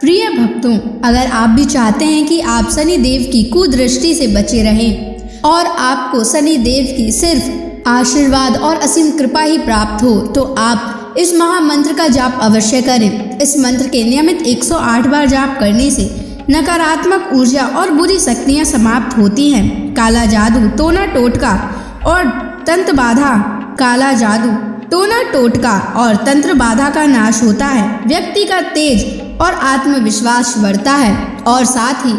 प्रिय भक्तों, अगर आप भी चाहते हैं कि आप शनि देव की कुदृष्टि से बचे रहें और आपको शनि देव की सिर्फ आशीर्वाद और असीम कृपा ही प्राप्त हो, तो आप इस महामंत्र का जाप अवश्य करें। इस मंत्र के नियमित 108 बार जाप करने से नकारात्मक ऊर्जा और बुरी शक्तियां समाप्त होती हैं। काला जादू, टोना टोटका और तंत्र बाधा, काला जादू, टोना टोटका और तंत्र बाधा का नाश होता है। व्यक्ति का तेज और आत्मविश्वास बढ़ता है और साथ ही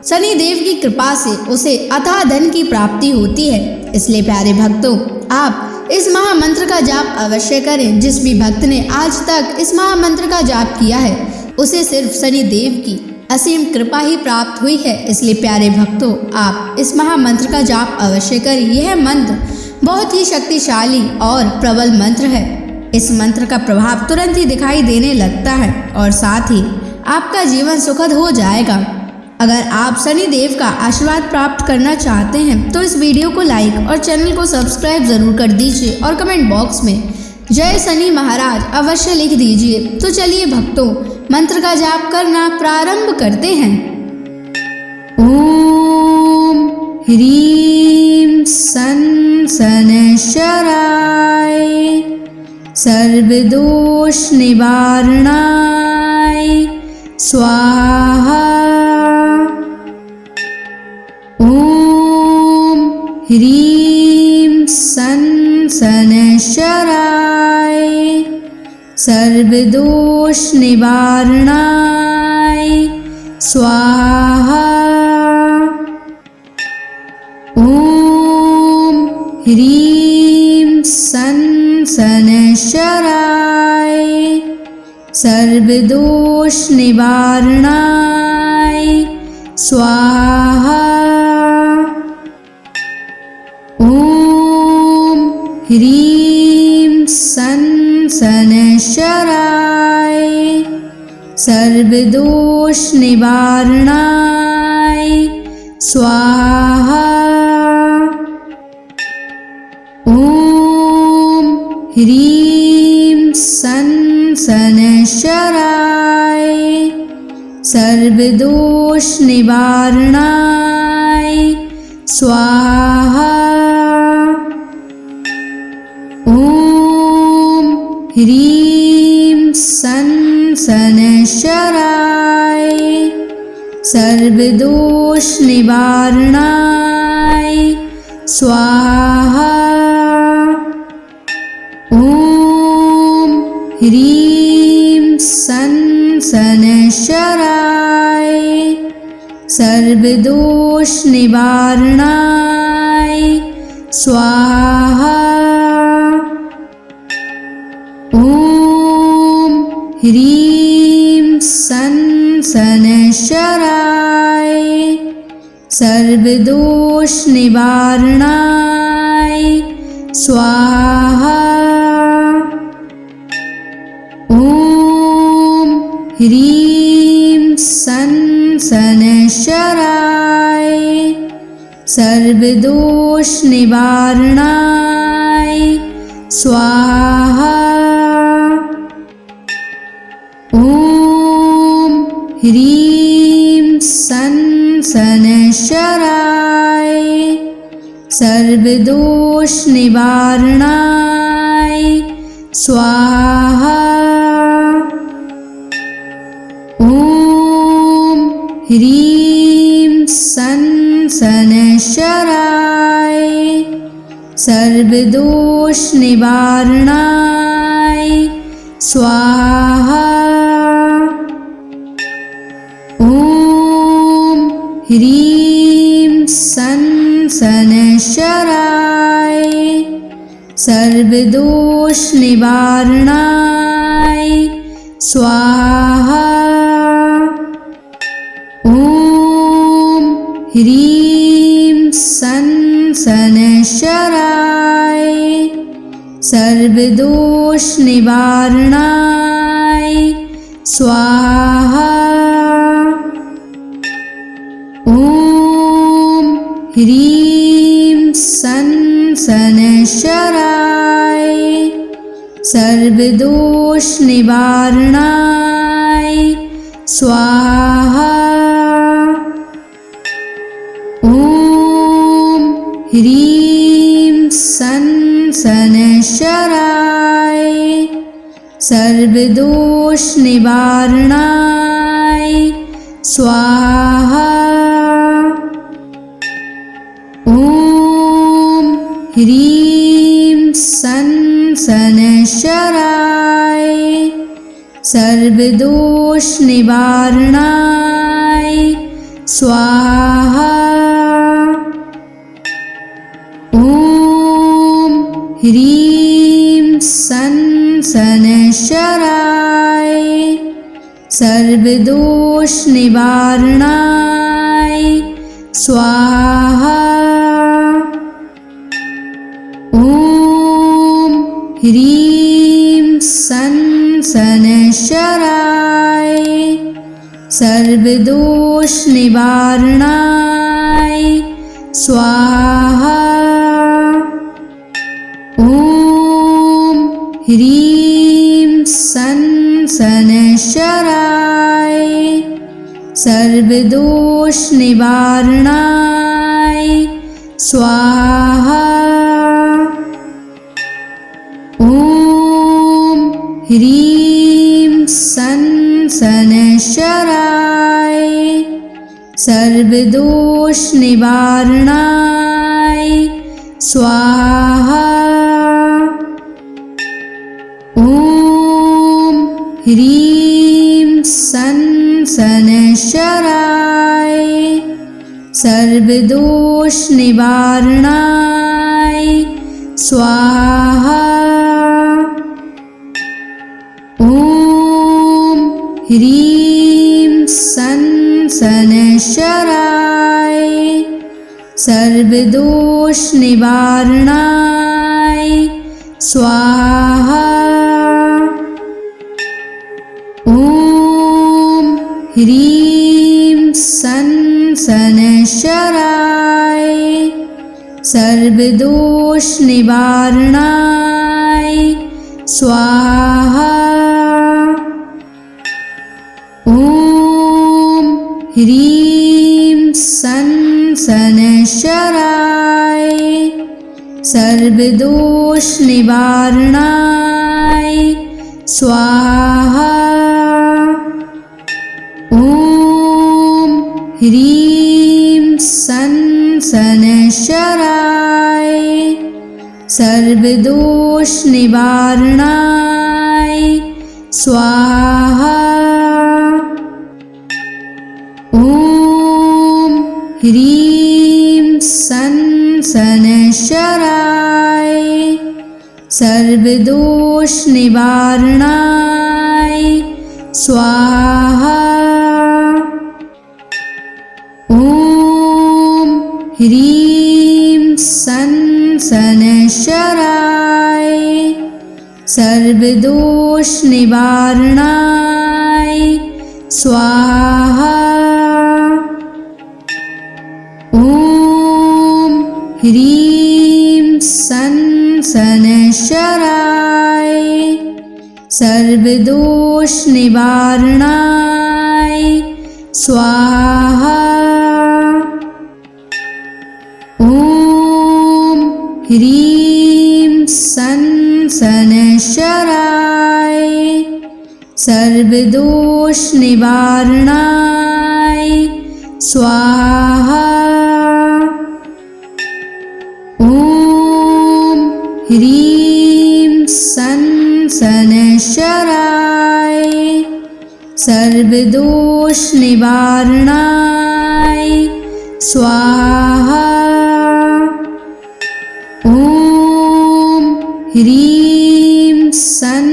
शनि देव की कृपा से उसे अथाह धन की प्राप्ति होती है। इसलिए प्यारे भक्तों, आप इस महामंत्र का जाप अवश्य करें। जिस भी भक्त ने आज तक इस महामंत्र का जाप किया है, उसे सिर्फ शनि देव की असीम कृपा ही प्राप्त हुई है। इसलिए प्यारे भक्तों, आप इस महामंत्र का जाप अवश्य करें। यह मंत्र बहुत ही शक्तिशाली और प्रबल मंत्र है। इस मंत्र का प्रभाव तुरंत ही दिखाई देने लगता है और साथ ही आपका जीवन सुखद हो जाएगा। अगर आप शनि देव का आशीर्वाद प्राप्त करना चाहते हैं तो इस वीडियो को लाइक और चैनल को सब्सक्राइब जरूर कर दीजिए और कमेंट बॉक्स में जय शनि महाराज अवश्य लिख दीजिए। तो चलिए भक्तों, मंत्र का जाप करना प्रारंभ करते हैं। ओम ह्रीं सन शनैश्चराय सर्वदोष निवारणाय स्वाहा। ओम ह्रीं सन शनैश्चराय सर्वदोष निवारणाय स्वाहा। ओम ह्रीं सन शनैश्चराय सर्वदोष निवारणाय स्वाहा। ओम ह्रीं सन शनैश्चराय सर्वदोष निवारणाय स्वाहा। ओम ह्रीं सन शनैश्चराय सर्वदोष निवारणाय स्वाहा। ओम ह्रीं सन शनैश्चराय सर्वदोष निवारणाय स्वाहा। ओम ह्रीं सन शनैश्चराय सर्वदोष निवारणाय स्वाहा। ओम ह्रीं सन शनैश्चराय सर्वदोष निवारणाय स्वाहा। ओम ह्रीं सन शनैश्चराय सर्वदोष निवारणाय स्वाहा। ओम ह्रीं सन शनैश्चराय सर्वदोष निवारणाय स्वाहा। ओम ह्रीं सन शनैश्चराय सर्वदोष निवारणाय स्वाहा। ओम ह्रीं सन शनैश्चराय सर्वदोष निवारणाय स्वाहा। ओम ह्रीं सन शनैश्चराय सर्वदोष निवारणाय स्वाहा। ओम ह्रीं सन शनैश्चराय सर्वदोष निवारणाय स्वाहा। ॐ ह्रीं सन् शनैश्चराय सर्वदोषनिवारणाय स्वाहा। ॐ ह्रीं सन् शनैश्चराय सर्वदोषनिवारणाय स्वाहा। ॐ ह्रीं सन् शनैश्चराय सर्वदोषनिवारणाय स्वाहा। ॐ ह्रीं सन् शनैश्चराय सर्वदोषनिवारणाय स्वाहा। ॐ ह्रीं सन् शनैश्चराय सर्वदोषनिवारणाय स्वाहा। ॐ ह्रीं सन् शनैश्चराय सर्वदोषनिवारणाय स्वाहा। ॐ ह्रीं सन् शनैश्चराय सर्वदोषनिवारणाय स्वाहा। ॐ ह्रीं सन् शनैश्चराय सर्वदोषनिवारणाय स्वाहा। ॐ ह्रीं सन् शनैश्चराय सर्वदोषनिवारणाय स्वाहा। ॐ ह्रीं सन् शनैश्चराय सर्वदोषनिवारणाय स्वाहा। ॐ ह्रीं सन् शनैश्चराय सर्वदोषनिवारणाय स्वाहा। ॐ ह्रीं सन् शनैश्चराय सर्वदोषनिवारणाय स्वाहा। ॐ ह्रीं सन् शनैश्चराय सर्वदोषनिवारणाय स्वाहा। ॐ ह्रीं सन् शनैश्चराय सर्वदोषनिवारणाय स्वाहा। ॐ ह्रीं सन् शनैश्चराय सर्वदोषनिवारणाय स्वाहा। ॐ ह्रीं सन् शनैश्चराय सर्वदोषनिवारणाय स्वाहा। ॐ ह्रीं सन्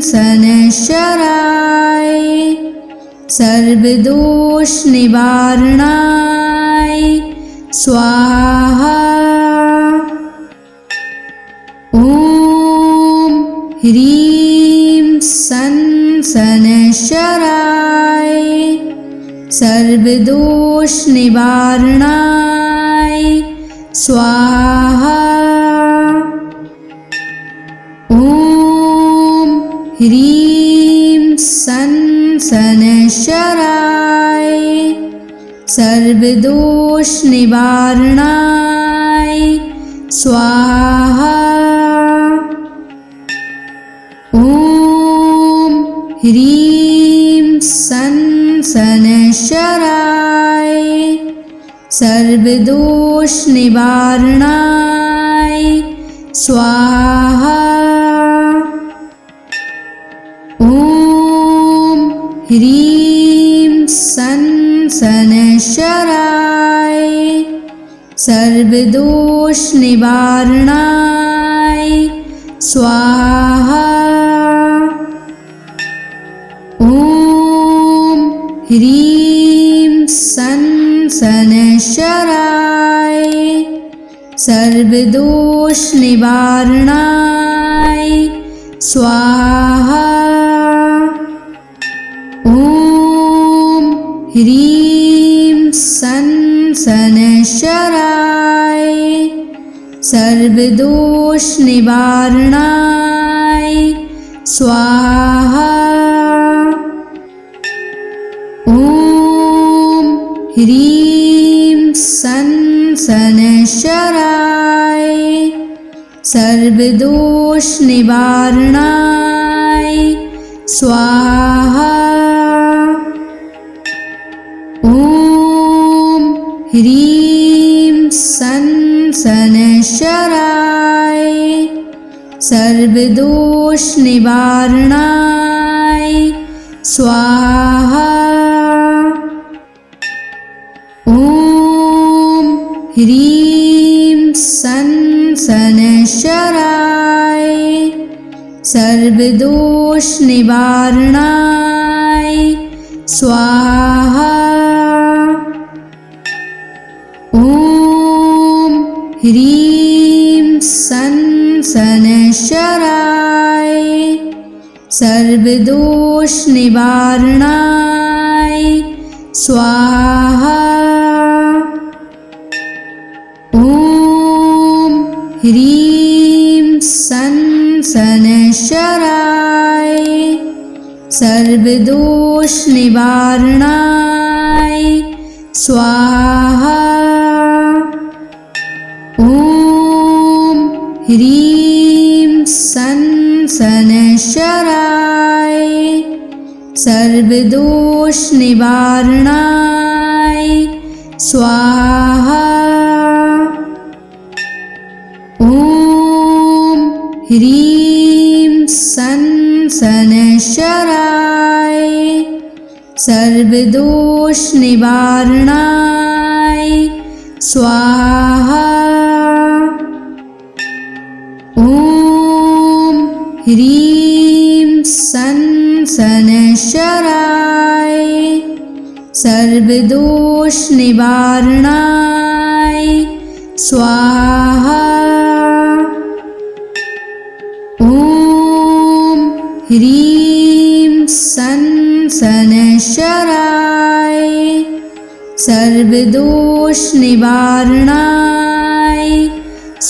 शनैश्चराय सर्वदोषनिवारणाय स्वाहा। ॐ ह्रीं सन् शनैश्चराय सर्वदोषनिवारणाय स्वाहा। ॐ ह्रीं सन् सनशराय सर्वदोष निवारणाय स्वाहा। ॐ ह्रीं सनशराय सर्वदोष निवारणाय स्वाहा। ॐ ह्रीं सनशराय सर्वदोष निवारणाय स्वाहा। ॐ ह्रीं सनशराय सर्वदोष निवारणाय स्वाहा। ॐ ह्रीं सनशराय सर्वदोष निवारणाय स्वाहा। ॐ ह्रीं सनशराय सर्वदोष निवारणाय स्वाहा। ॐ ह्रीं सनशराय सर्वदोष निवारणाय स्वाहा। ॐ ह्रीं सनशराय सर्वदोष निवारणाय स्वाहा। ॐ ह्रीं सनशराय सर्वदोष निवारणाय स्वाहा। ॐ ह्रीं सनशराय सर्वदोष निवारणाय स्वाहा। ॐ ह्रीं सनशराय सर्वदोष निवारणाय स्वाहा। ॐ ह्रीं सनशराय सर्वदोष निवारणाय स्वाहा। ॐ ह्रीं सनशराय सर्वदोष निवारणाय स्वाहा। ॐ ह्रीं सनशराय सर्वदोष निवारणाय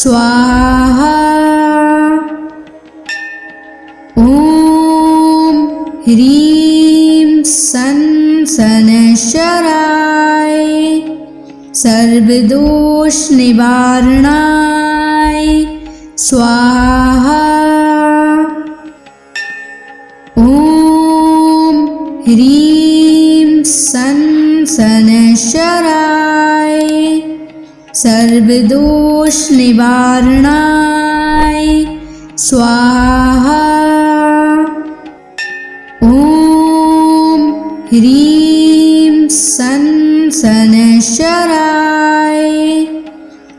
स्वाहा। ॐ ह्रीं सनशराय सर्वदोष निवारणाय स्वाहा। ॐ ह्रीं सनशराय सर्वदोष निवारणाय स्वाहा। ॐ ह्रीं सनशराय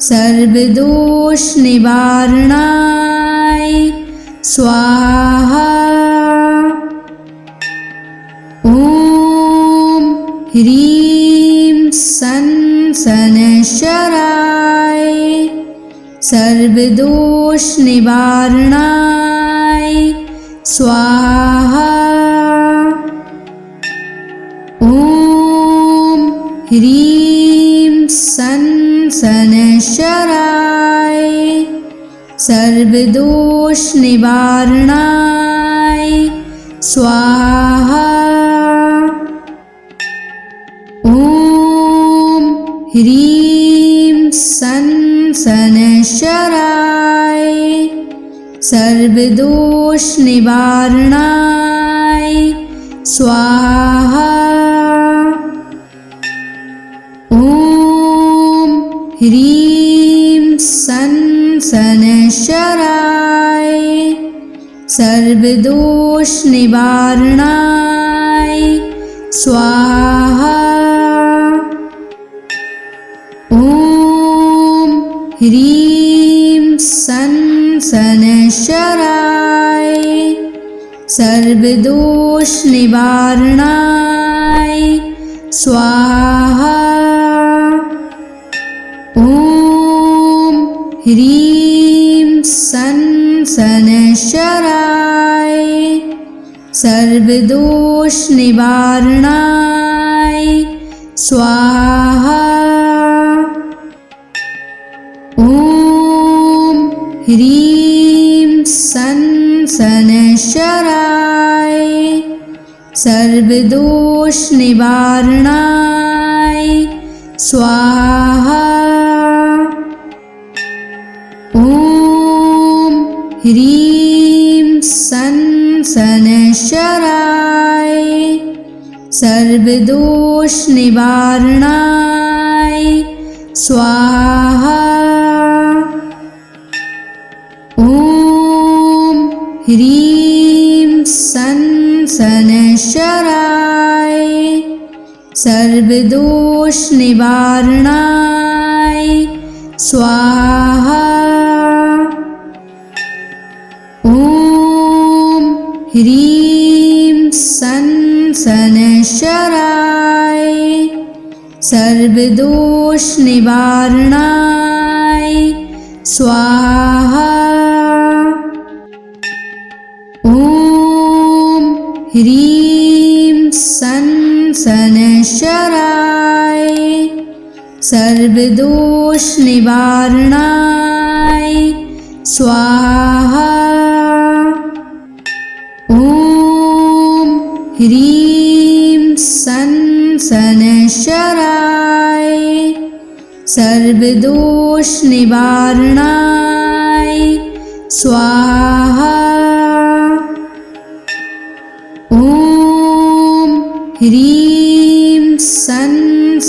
सर्वदोष निवारणाय स्वाहा। ॐ ह्रीं सनशराय सर्वदोष निवारणाय स्वाहा। ॐ ह्रीं सनशराय सर्वदोष निवारणाय स्वाहा। ह्रीं सन शनैश्चराय सर्वदोष निवारणाय स्वाहा। ॐ ह्रीं सन शनैश्चराय सर्वदोष निवारणाय स्वाहा। ॐ ह्रीं सन शनैश्चराय सर्वदोष निवारणाय स्वाहा। ॐ ह्रीं सन शनैश्चराय सर्वदोष निवारणाय स्वाहा। ॐ ह्रीं सन शनैश्चराय सर्वदोष निवारणाय स्वाहा। ॐ ह्रीं सन शनैश्चराय सर्वदोष निवारणाय स्वाहा। ॐ ह्रीं सन शनैश्चराय सर्वदोष निवारणाय स्वाहा। ॐ ह्रीं सन शनैश्चराय सर्वदोष निवारणाय स्वाहा। ॐ ह्रीं सन शनैश्चराय सर्वदोष निवारणाय स्वाहा। ॐ ह्रीं सन शनैश्चराय सर्वदोष निवारणाय स्वाहा। ॐ ह्रीं सन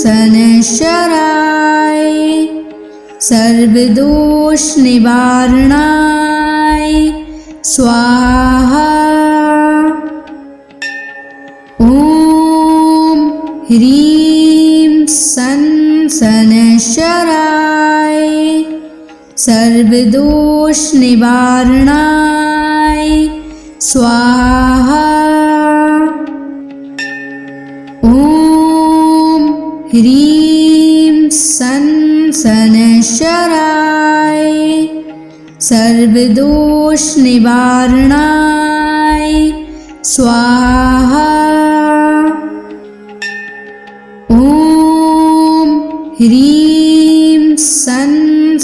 शनैश्चराय सर्वदोष निवारणाय स्वाहा। ॐ ह्रीं सन शनैश्चराय सर्वदोष निवारणाय स्वाहा। ॐ ह्रीं सन शनैश्चराय सर्वदोष निवारणाय स्वाहा। ॐ ह्रीं सन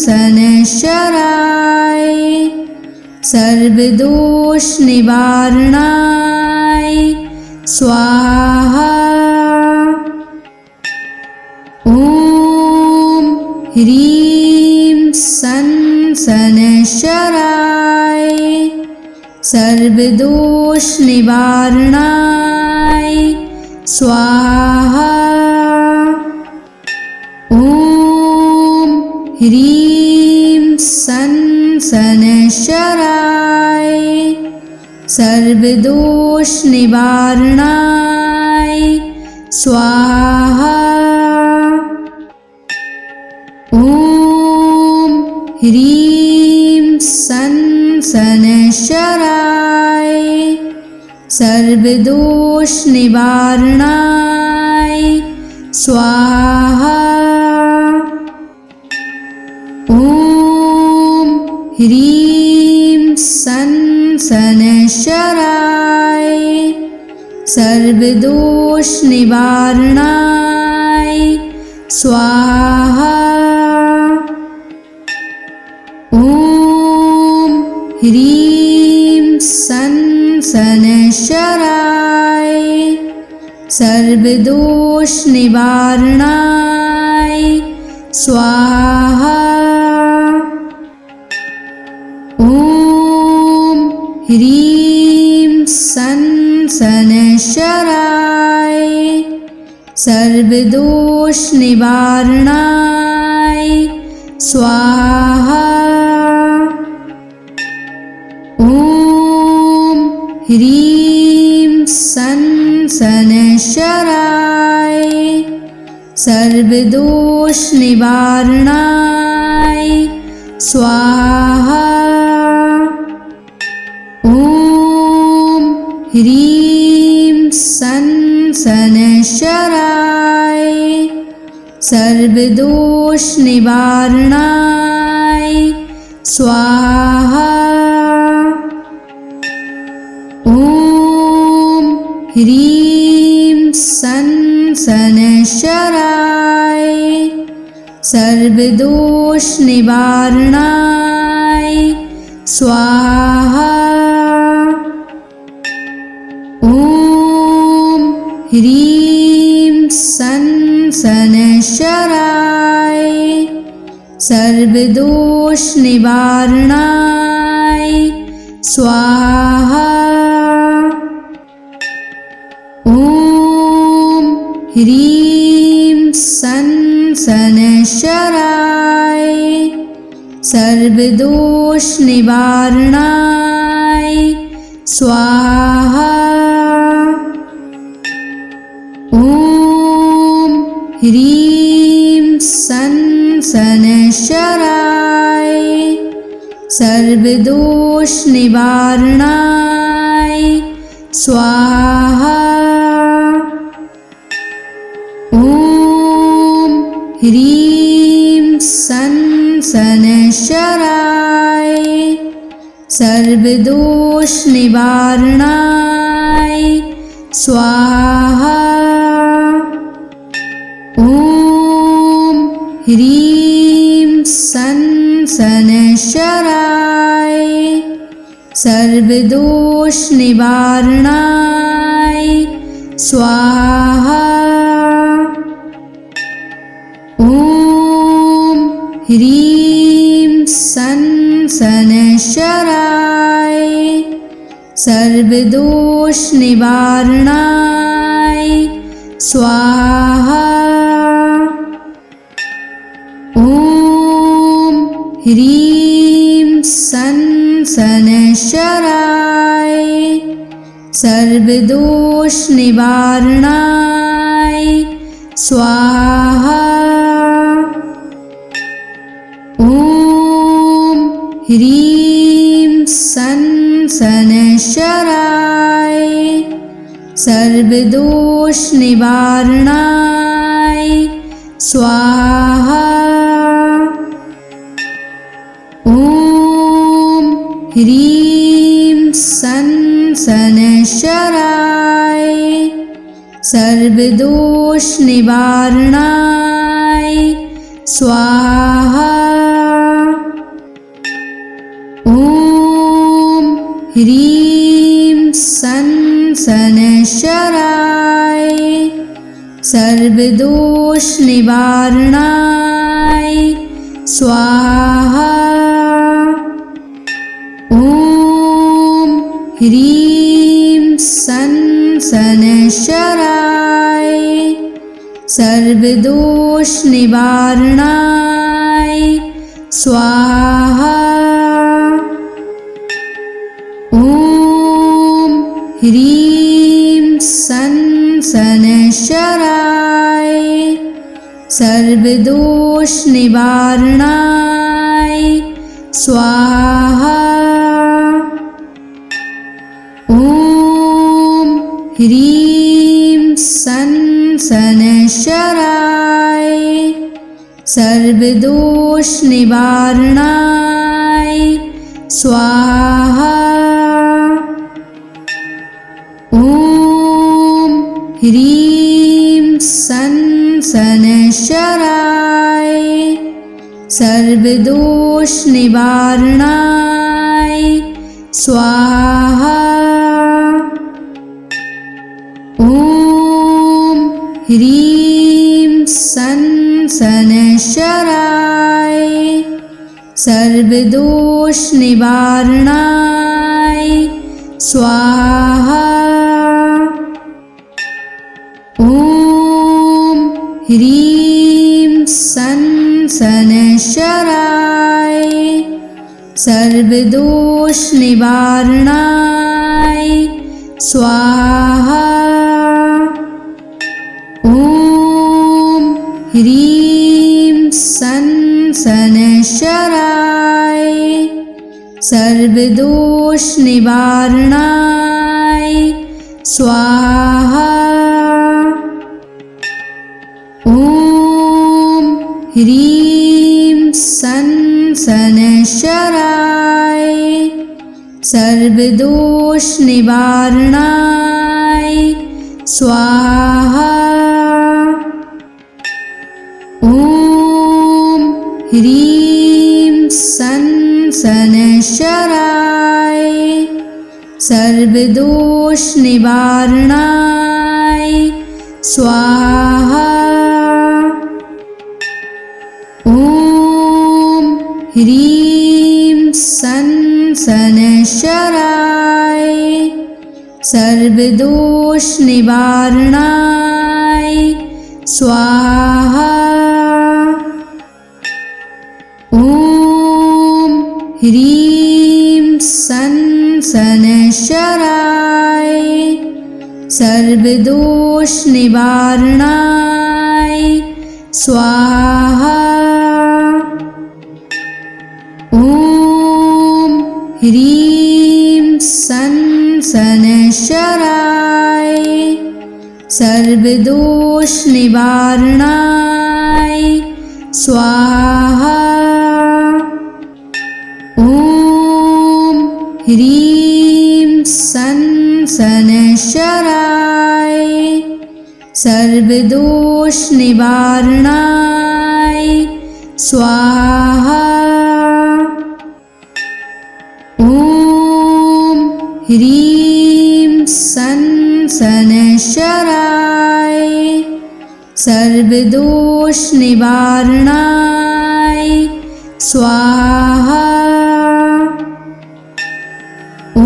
शनैश्चराय सर्वदोष निवारणाय स्वाहा। ॐ ह्रीं सन शनैश्चराय सर्वदोष निवारणाय स्वाहा। ॐ ह्रीं सन शनैश्चराय सर्वदोष निवारणाय स्वाहा। ॐ ह्रीं सन शनैश्चराय सर्वदोष निवारणाय स्वाहा। ॐ ह्रीं सन शनैश्चराय सर्वदोष निवारणाय स्वाहा। ॐ ह्रीं सन शनैश्चराय सर्वदोष निवारणाय स्वाहा। ॐ ह्रीं सन् शनैश्चराय सर्वदोषनिवारणाय स्वाहा। ॐ ह्रीं सन् शनैश्चराय सर्वदोषनिवारणाय स्वाहा। ॐ ह्रीं सन् शनैश्चराय सर्वदोषनिवारणाय स्वाहा। ॐ ह्रीं सन् शनैश्चराय सर्वदोषनिवारणाय स्वाहा। ॐ ह्रीं सन् शनैश्चराय सर्वदोषनिवारणाय स्वाहा। ॐ ह्रीं सन् शनैश्चराय सर्वदोषनिवारणाय स्वाहा। ॐ ह्रीं सन् शनैश्चराय सर्वदोषनिवारणाय स्वाहा। ॐ ह्रीं सन् शनैश्चराय सर्वदोषनिवारणाय स्वाहा। ॐ ह्रीं सन् शनैश्चराय सर्वदोषनिवारणाय स्वाहा। ॐ ह्रीं सन् शनैश्चराय सर्वदोषनिवारणाय स्वाहा। ॐ ह्रीं सन् शनैश्चराय सर्वदोषनिवारणाय स्वाहा। ॐ ह्रीं सन् शनैश्चराय सर्वदोषनिवारणाय स्वाहा। ॐ ह्रीं सन् शनैश्चराय सर्वदोषनिवारणाय स्वाहा। ॐ ह्रीं सन् शनैश्चराय सर्वदोषनिवारणाय स्वाहा। ॐ ह्रीं सन् शनैश्चराय सर्वदोषनिवारणाय स्वाहा। ॐ ह्रीं सन् शनैश्चराय सर्वदोषनिवारणाय स्वाहा। ॐ ह्रीं सन् शनैश्चराय सर्वदोषनिवारणाय स्वाहा। ॐ ह्रीं सन् शनैश्चराय सर्वदोषनिवारणाय स्वाहा। ॐ ह्रीं सन् शनैश्चराय सर्वदोष निवारणाय स्वाहा। ॐ ह्रीं सं शनैश्चराय सर्वदोष निवारणाय स्वाहा। ॐ ह्रीं सं शनैश्चराय सर्वदोष निवारणाय स्वाहा। ॐ ह्रीं सं शनैश्चराय सर्वदोष निवारणाय स्वाहा। ॐ ह्रीं सं शनैश्चराय सर्वदोष निवारणाय स्वाहा। ॐ ह्रीं सं शनैश्चराय सर्वदोष निवारणाय स्वाहा। ॐ ह्रीं सं शनैश्चराय सर्वदोष निवारणाय स्वाहा। ॐ ह्रीं सं शनैश्चराय सर्वदोष निवारणाय स्वाहा। ॐ ह्रीं सं शनैश्चराय सर्वदोष निवारणाय स्वाहा। ॐ ह्रीं सं शनैश्चराय सर्वदोष निवारणाय स्वाहा। ॐ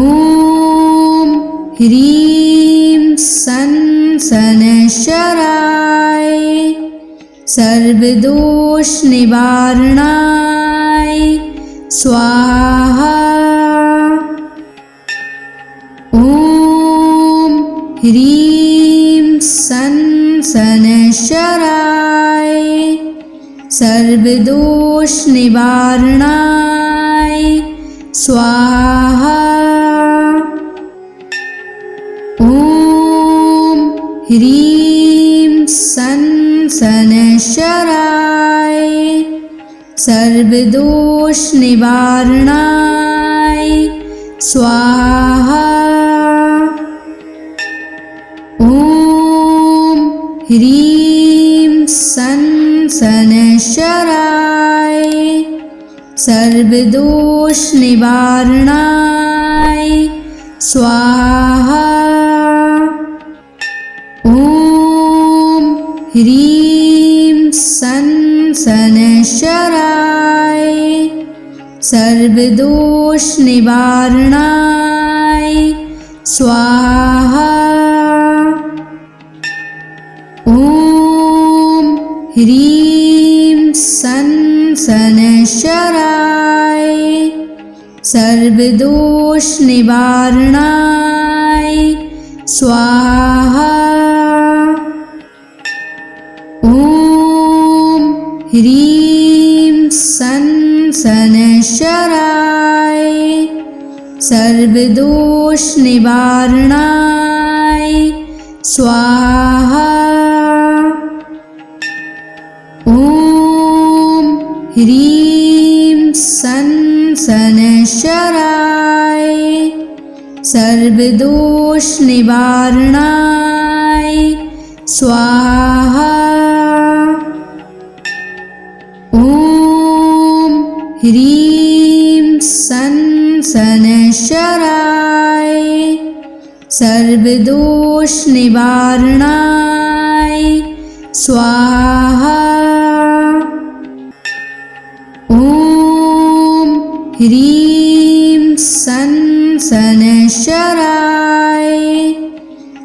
ह्रीं सं शनैश्चराय सर्वदोष निवारणाय स्वाहा। ॐ ह्रीं सं शनैश्चराय सर्वदोष निवारणाय स्वाहा। ॐ ह्रीं सं शनैश्चराय सर्वदोष निवारणाय स्वाहा। ॐ ह्रीं सं शनैश्चराय सर्वदोष निवारणाय स्वाहा। ॐ ह्रीं सं शनैश्चराय सर्वदोष निवारणाय स्वाहा। ॐ ह्रीं सं शनैश्चराय सर्वदोष निवारणाय स्वाहा। ॐ ह्रीं सं शनैश्चराय सर्वदोष निवारणाय स्वाहा। ॐ ह्रीं सं शनैश्चराय सर्वदोष निवारणाय स्वाहा। ॐ ह्रीं सं शनैश्चराय सर्वदोष निवारणाय स्वाहा। ॐ ह्रीं सन शनैश्चराय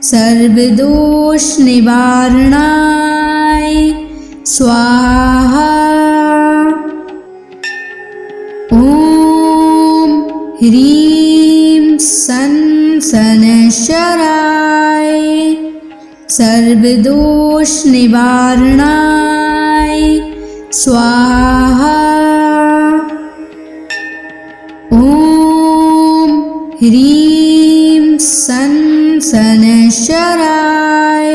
सर्वदोषनिवारणाय स्वाहा। ॐ ह्रीं सन शनैश्चराय सर्वदोषनिवारणाय स्वाहा। ॐ ह्रीं सन शनैश्चराय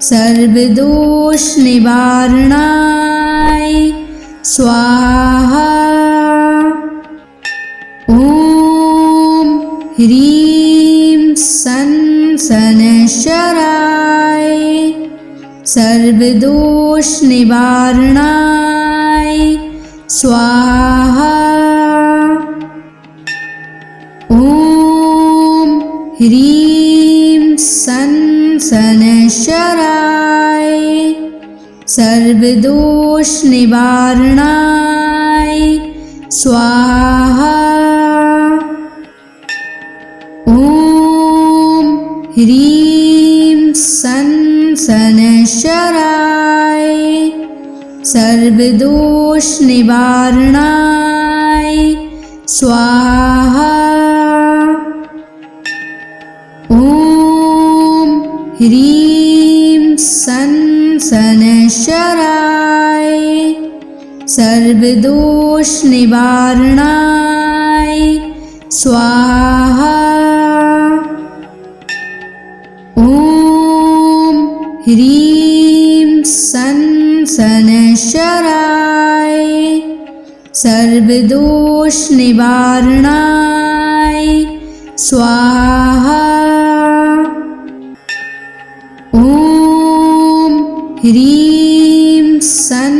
सर्वदोषनिवारणाय स्वाहा। ॐ ह्रीं सन शनैश्चराय सर्वदोषनिवारणाय स्वाहा। ॐ ह्रीं सन शनैश्चराय सर्वदोषनिवारणाय स्वाहा। ॐ ह्रीं सन शनैश्चराय सर्वदोषनिवारणाय स्वाहा। ॐ ह्रीं सन शनैश्चराय सर्वदोषनिवारणाय स्वाहा। ॐ ह्रीं सन शनैश्चराय सर्वदोषनिवारणाय स्वाहा। ॐ ह्रीं सन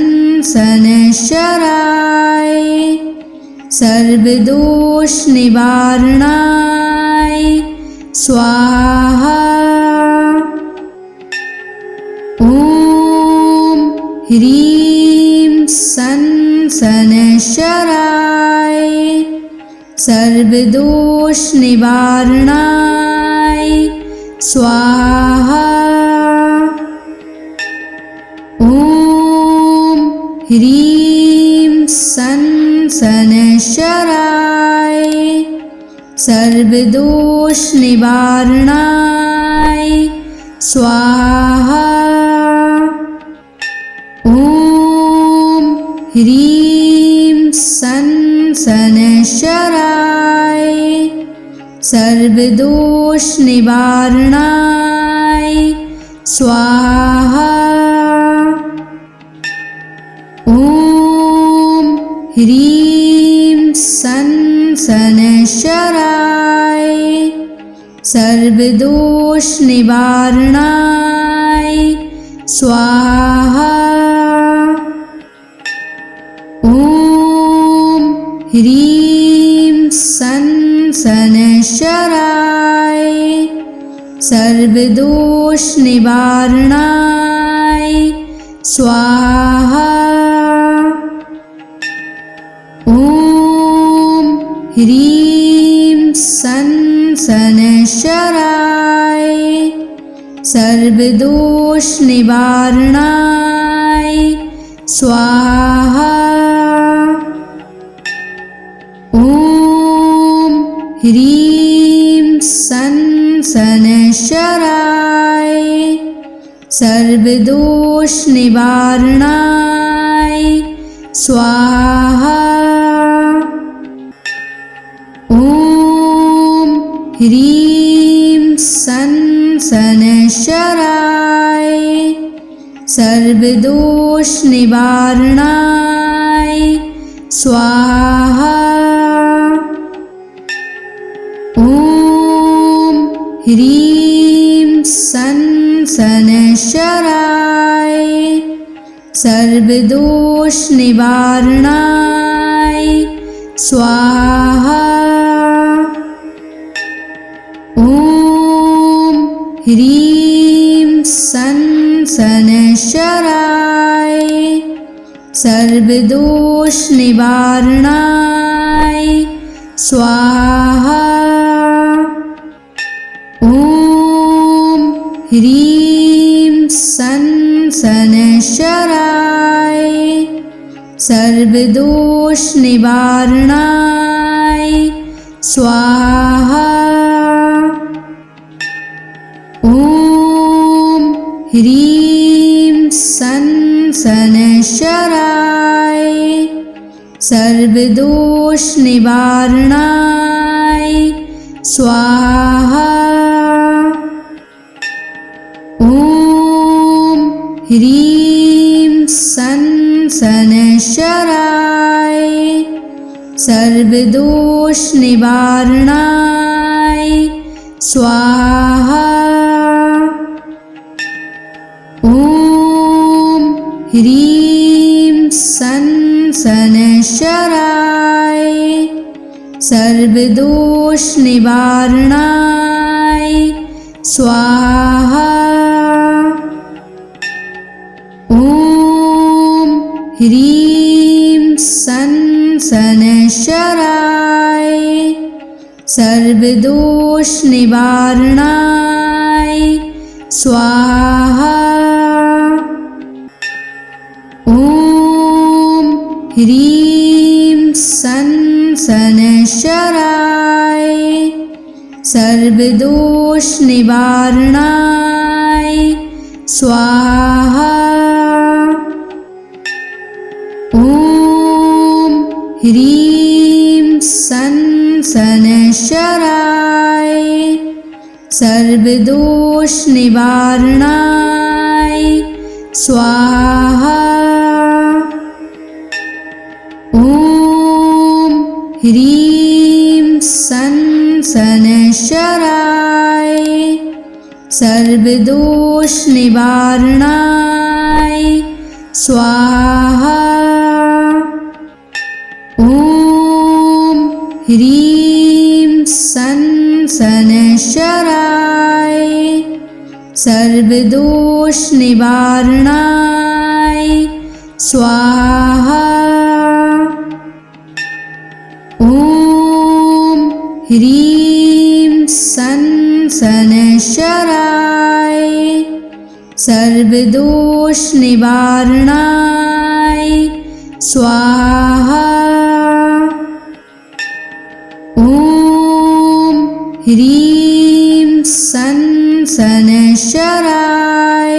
शनैश्चराय सर्वदोषनिवारणाय स्वाहा। ॐ ह्रीं सन शनैश्चराय सर्वदोषनिवारणाय स्वाहा। ॐ ह्रीं सन शनैश्चराय सर्वदोषनिवारणाय स्वाहा। ॐ ह्रीं सन शनैश्चराय सर्वदोषनिवारणाय स्वाहा। ॐ ह्रीं सन शनैश्चराय सर्वदोषनिवारणाय स्वाहा। ॐ ह्रीं सन शनैश्चराय सर्वदोषनिवारणाय स्वाहा। ॐ ह्रीं सन शनैश्चराय सर्वदोषनिवारणाय स्वाहा। ॐ ह्रीं सन शनैश्चराय सर्वदोषनिवारणाय स्वाहा। ॐ ह्रीं सन शनैश्चराय सर्वदोषनिवारणाय स्वाहा। ॐ ह्रीं सन शनैश्चराय सर्वदोषनिवारणाय स्वाहा। ॐ ह्रीं सन शनैश्चराय सर्वदोषनिवारणाय स्वाहा। ॐ ह्रीं सन् शनैश्चराय सर्वदोष निवारणाय स्वाहा। ॐ ह्रीं सन् शनैश्चराय सर्वदोष निवारणाय स्वाहा। ॐ ह्रीं सन् शनैश्चराय सर्वदोष निवारणाय स्वाहा। ॐ ह्रीं सन् शनैश्चराय सर्वदोष निवारणाय स्वाहा। ॐ ह्रीं सन् शनैश्चराय सर्वदोष निवारणाय स्वाहा। ॐ ह्रीं सन् शनैश्चराय सर्वदोष निवारणाय स्वाहा। ॐ ह्रीं सन् शनैश्चराय सर्वदोष निवारणाय स्वाहा। ॐ ह्रीं सन् शनैश्चराय सर्वदोष निवारणाय स्वाहा। ॐ ह्रीं सन् शनैश्चराय सर्वदोष निवारणाय स्वाहा। ॐ ह्रीं सन् शनैश्चराय सर्वदोष निवारणाय स्वाहा। ॐ ह्रीं सन् शनैश्चराय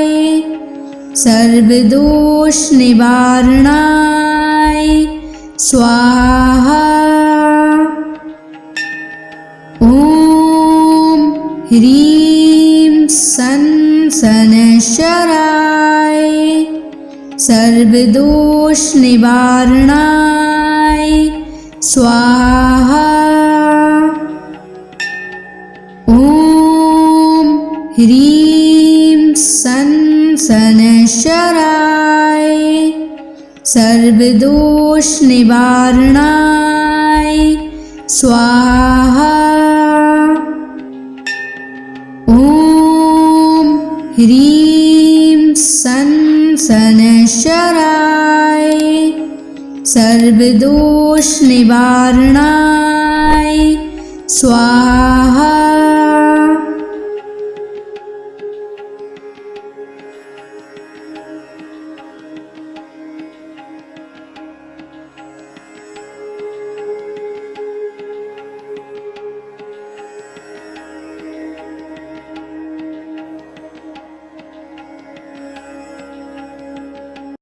सर्वदोष निवारणाय स्वाहा। ॐ ह्रीं सन् शनैश्चराय सर्वदोष निवारणाय स्वाहा। ॐ ह्रीं सन् शनैश्चराय सर्वदोष निवारणाय स्वाहा। ॐ ह्रीं सन् शनैश्चराय सर्वदोष निवारणाय स्वाहा।